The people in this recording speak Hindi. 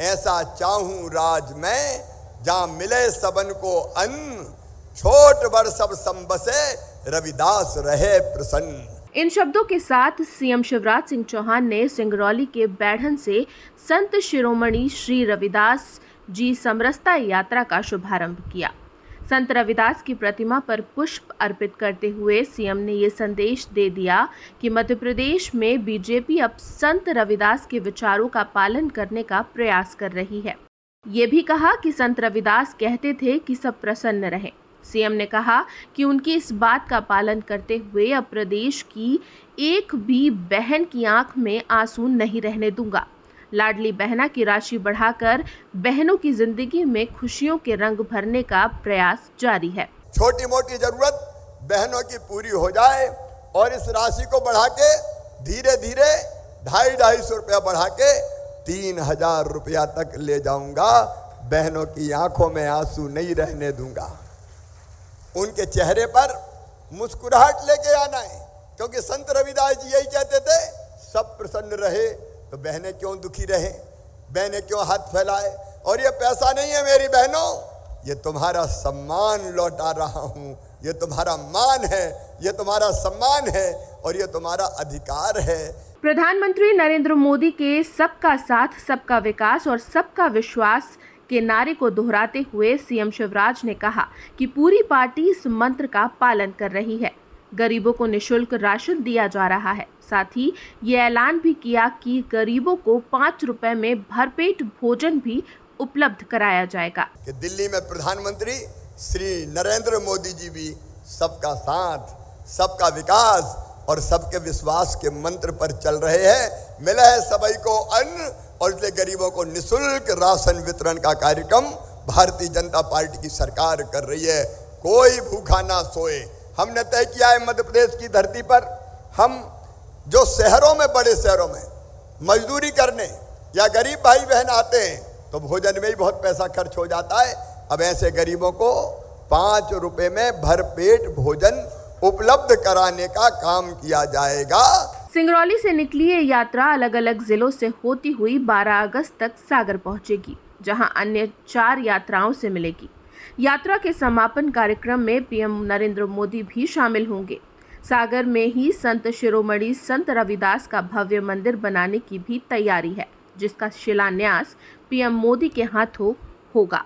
ऐसा चाहूं राज में जहां मिले सबन को अन्न, छोट बड़ सब संबसे रविदास रहे प्रसन्न। इन शब्दों के साथ सीएम शिवराज सिंह चौहान ने सिंगरौली के बैढ़न से संत शिरोमणि श्री रविदास जी समरसता यात्रा का शुभारंभ किया। संत रविदास की प्रतिमा पर पुष्प अर्पित करते हुए सीएम ने ये संदेश दे दिया कि मध्य प्रदेश में बीजेपी अब संत रविदास के विचारों का पालन करने का प्रयास कर रही है। ये भी कहा कि संत रविदास कहते थे कि सब प्रसन्न रहें। सीएम ने कहा कि उनकी इस बात का पालन करते हुए अब प्रदेश की एक भी बहन की आंख में आंसू नहीं रहने दूंगा। लाडली बहना की राशि बढ़ाकर बहनों की जिंदगी में खुशियों के रंग भरने का प्रयास जारी है। छोटी मोटी जरूरत बहनों की पूरी हो जाए और इस राशि को बढ़ा के धीरे धीरे 250 रुपया बढ़ा के 3000 रुपया तक ले जाऊंगा। बहनों की आंखों में आंसू नहीं रहने दूंगा। उनके चेहरे पर मुस्कुराहट लेके आना है, क्योंकि संत रविदास जी यही कहते थे, सब प्रसन्न रहे तो बहनें क्यों दुखी रहे, बहनें क्यों हाथ फैलाए। और ये पैसा नहीं है मेरी बहनों, ये तुम्हारा सम्मान लौटा रहा हूं, ये तुम्हारा मान है, ये तुम्हारा सम्मान है और ये तुम्हारा अधिकार है। प्रधानमंत्री नरेंद्र मोदी के सबका साथ, सबका विकास और सबका विश्वास के नारे को दोहराते हुए सीएम शिवराज ने कहा कि पूरी पार्टी इस मंत्र का पालन कर रही है। गरीबों को निःशुल्क राशन दिया जा रहा है। साथ ही ये ऐलान भी किया कि गरीबों को 5 रुपए में भरपेट भोजन भी उपलब्ध कराया जाएगा। कि दिल्ली में प्रधानमंत्री श्री नरेंद्र मोदी जी भी सबका साथ, सबका विकास और सबके विश्वास के मंत्र पर चल रहे हैं। मिला है सभी को अन्न और इसलिए गरीबों को निःशुल्क राशन वितरण का कार्यक्रम भारतीय जनता पार्टी की सरकार कर रही है। कोई भूखा ना सोए। हमने तय किया है मध्य प्रदेश की धरती पर हम जो शहरों में, बड़े शहरों में मजदूरी करने या गरीब भाई बहन आते हैं तो भोजन में ही बहुत पैसा खर्च हो जाता है। अब ऐसे गरीबों को 5 रुपए में भरपेट भोजन उपलब्ध कराने का काम किया जाएगा। सिंगरौली से निकली ये यात्रा अलग अलग जिलों से होती हुई 12 अगस्त तक सागर पहुंचेगी, जहां अन्य 4 यात्राओं से मिलेगी। यात्रा के समापन कार्यक्रम में पीएम नरेंद्र मोदी भी शामिल होंगे। सागर में ही संत शिरोमणि संत रविदास का भव्य मंदिर बनाने की भी तैयारी है, जिसका शिलान्यास पीएम मोदी के हाथों होगा।